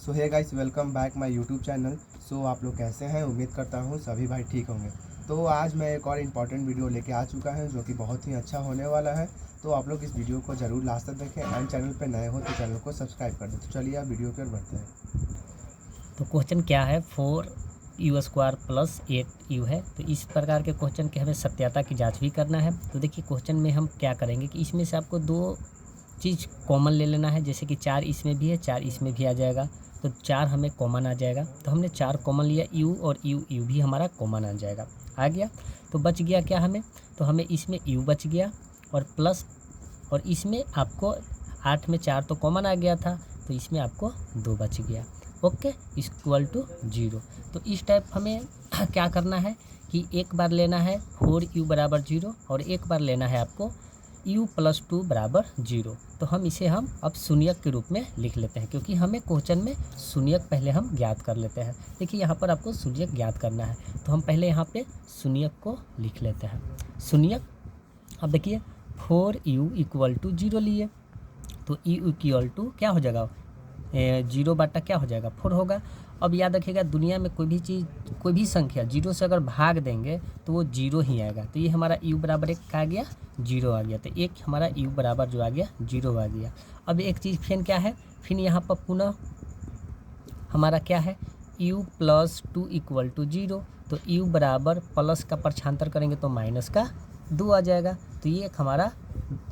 So hey guys, welcome back my YouTube channel. So आप लोग कैसे हैं? उम्मीद करता हूँ सभी भाई ठीक होंगे। तो आज मैं एक और इम्पॉर्टेंट वीडियो लेके आ चुका है जो कि बहुत ही अच्छा होने वाला है। तो आप लोग इस वीडियो को ज़रूर लास्ट तक देखें एंड चैनल पे नए हो तो चैनल को सब्सक्राइब कर दें। तो चलिए आप वीडियो की ओर बढ़ते हैं। तो क्वेश्चन क्या है, 4u² प्लस 8u है। तो इस प्रकार के क्वेश्चन के हमें सत्यता की जांच भी करना है। तो देखिए क्वेश्चन में हम क्या करेंगे कि इसमें से आपको दो चीज़ कॉमन ले लेना है। जैसे कि 4 इसमें भी है, 4 इसमें भी आ जाएगा, तो 4 हमें कॉमन आ जाएगा। तो हमने 4 कॉमन लिया, u और u भी हमारा कॉमन आ जाएगा, आ गया। तो बच गया क्या हमें, तो हमें इसमें u बच गया और प्लस, और इसमें आपको 8 में 4 तो कॉमन आ गया था, तो इसमें आपको 2 बच गया। Okay, equal to 0। तो इस टाइप हमें क्या करना है कि एक बार लेना है 4u बराबर 0 और एक बार लेना है आपको u + 2 बराबर 0। तो हम इसे अब शून्यक के रूप में लिख लेते हैं, क्योंकि हमें क्वेश्चन में शून्यक पहले हम ज्ञात कर लेते हैं। देखिए यहाँ पर आपको शून्यक ज्ञात करना है, तो हम पहले यहाँ पे शून्यक को लिख लेते हैं। शून्यक, अब देखिए 4u = 0 लिए, तो u = क्या हो जाएगा, 0 बटा क्या हो जाएगा, 4 होगा। अब याद रखिएगा, दुनिया में कोई भी चीज़, कोई भी संख्या 0 से अगर भाग देंगे तो वो 0 ही आएगा। तो ये हमारा u बराबर 1 आ गया, 0 आ गया। तो एक हमारा u बराबर जो आ गया 0 आ गया। अब एक चीज़ फिर क्या है, फिर यहाँ पर पुनः हमारा क्या है, u + 2 = 0। तो u बराबर प्लस का प्रक्षांतर करेंगे तो माइनस का 2 आ जाएगा। तो ये एक हमारा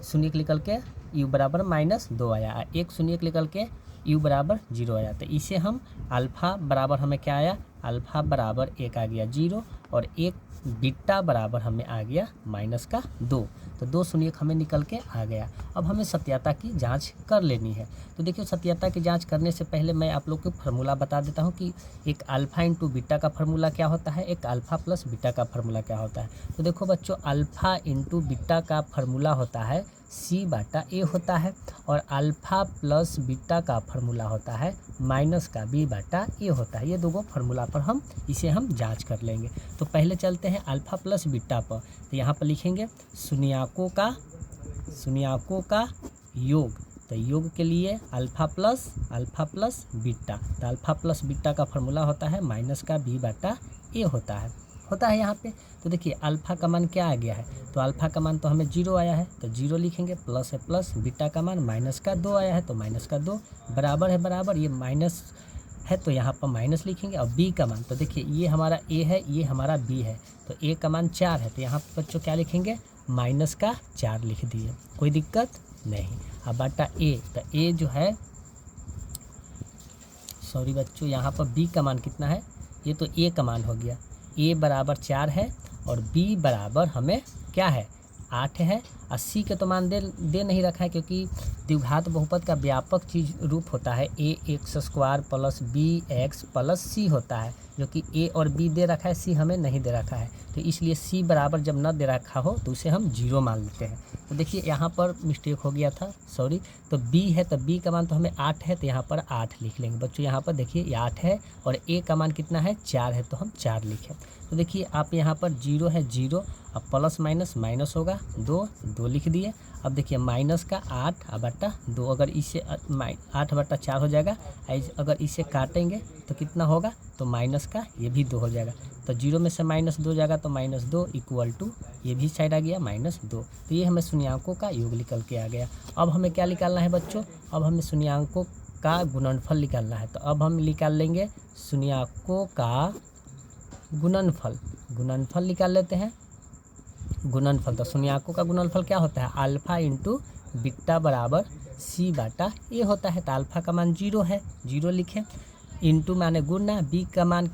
शून्यक निकल के u बराबर -2 आया। एक शून्यक निकल के u बराबर 0 आया। तो इसे हम अल्फ़ा बराबर हमें क्या आया, अल्फ़ा बराबर 1 आ गया 0, और एक बीटा बराबर हमें आ गया -2। तो 2 शून्यक हमें निकल के आ गया। अब हमें सत्यता की जांच कर लेनी है। तो देखिए सत्यता की जांच करने से पहले मैं आप लोग को फार्मूला बता देता हूं कि एक अल्फ़ा × बीटा का फार्मूला क्या होता है, एक अल्फ़ा + बीटा का फार्मूला क्या होता है। तो देखो बच्चों, अल्फ़ा × बीटा का फार्मूला होता है c/a होता है, और अल्फ़ा + बीटा का फार्मूला होता है -b/a होता है। ये दोनों फार्मूला पर इसे हम जांच कर लेंगे। तो पहले चलते हैं अल्फ़ा + बीटा पर। तो यहाँ पर लिखेंगे शून्यकों का योग। तो योग के लिए अल्फ़ा प्लस बीटा। तो अल्फ़ा + बीटा का फार्मूला होता है -b/a होता है यहाँ पे। तो देखिए अल्फ़ा का मान क्या आ गया है, तो अल्फ़ा का मान तो हमें 0 आया है, तो 0 लिखेंगे, प्लस है प्लस, बीटा का मान -2 आया है, तो -2 बराबर है बराबर, ये माइनस है तो यहाँ पर माइनस लिखेंगे। और b का मान, तो देखिए ये हमारा a है, ये हमारा b है, तो a का मान 4 है, तो यहाँ पर बच्चों क्या लिखेंगे, -4 लिख दिए, कोई दिक्कत नहीं। अब बटा a, तो a जो है, सॉरी बच्चों, यहाँ पर b का मान कितना है, ये तो a का मान हो गया, a बराबर 4 है और b बराबर हमें क्या है, 8 है। और c के तो मान दे नहीं रखा है, क्योंकि द्विघात बहुपद का व्यापक चीज रूप होता है ax² + bx + c होता है, जो कि a और b दे रखा है, c हमें नहीं दे रखा है। तो इसलिए c बराबर जब न दे रखा हो तो उसे हम 0 मान लेते हैं। तो देखिए यहाँ पर मिस्टेक हो गया था, सॉरी। तो b है, तो b का मान तो हमें 8 है, तो यहाँ पर 8 लिख लेंगे बच्चों। यहाँ पर देखिए ये 8 है और a का मान कितना है, 4 है, तो हम 4 लिखें। तो देखिए आप यहाँ पर 0 है 0, अब प्लस माइनस होगा 2 लिख दिए। अब देखिए माइनस का 8/2, अगर इसे 8/4 हो जाएगा। अगर इसे काटेंगे तो कितना होगा, तो माइनस का ये भी 2 हो जाएगा, तो 0 में से -2 जाएगा, तो -2 = ये भी साइड आ गया -2। तो ये हमें शून्यकों का योग निकल के आ गया। अब हमें क्या निकालना है बच्चों, अब हमें शून्यकों का गुणनफल निकालना है। तो अब हम निकाल लेंगे शून्यकों का गुणनफल निकाल लेते हैं। गुणनफल, तो शून्यकों का गुणनफल क्या होता है, अल्फ़ा × बीटा बराबर c/a होता है। तो अल्फ़ा का मान 0 है, 0 लिखें, इंटू माने गुना, b का मान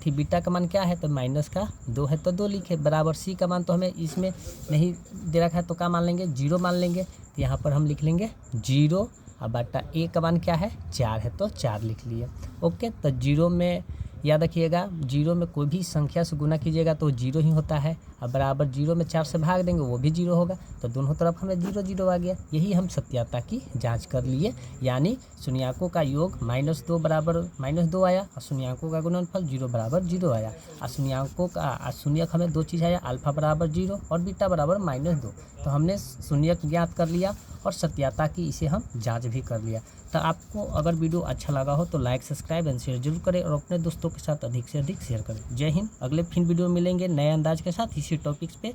बीटा का मान क्या है, तो -2 है, तो 2 लिखे, बराबर c का मान तो हमें इसमें नहीं दे रखा है, तो क्या मान लेंगे, 0 मान लेंगे। तो यहाँ पर हम लिख लेंगे 0/a का मान क्या है, 4 है, तो 4 लिख लिए। ओके, तो 0 में याद रखिएगा, 0 में कोई भी संख्या से गुना कीजिएगा तो 0 ही होता है, अब बराबर 0 में 4 से भाग देंगे वो भी 0 होगा, तो दोनों तरफ हमें 0 0 आ गया। यही हम सत्याता की जांच कर लिए, यानी शून्याकों का योग -2 बराबर -2 आया और शून्याकों का गुणनफल 0 बराबर 0 आया। और शून्याकों का शून्यक हमें 2 चीज़ आया, अल्फा बराबर 0 और बीटा बराबर -2। तो हमने शून्यक ज्ञात कर लिया और सत्याता की इसे हम जांच भी कर लिया। तो आपको अगर वीडियो अच्छा लगा हो तो लाइक, सब्सक्राइब एंड शेयर जरूर करें और अपने दोस्तों के साथ अधिक से अधिक शेयर करें। जय हिंद। अगले फिर वीडियो में मिलेंगे नए अंदाज के साथ, इसी टॉपिक्स पे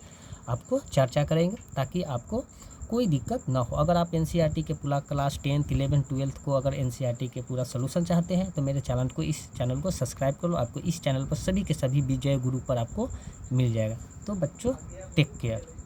आपको चर्चा करेंगे ताकि आपको कोई दिक्कत ना हो। अगर आप एनसीईआरटी के पूरा क्लास 10th 11th 12th को अगर एनसीईआरटी के पूरा सोल्यूशन चाहते हैं तो मेरे इस चैनल को सब्सक्राइब कर लो। आपको इस चैनल पर सभी के सभी विजय गुरु पर आपको मिल जाएगा। तो बच्चों टेक केयर।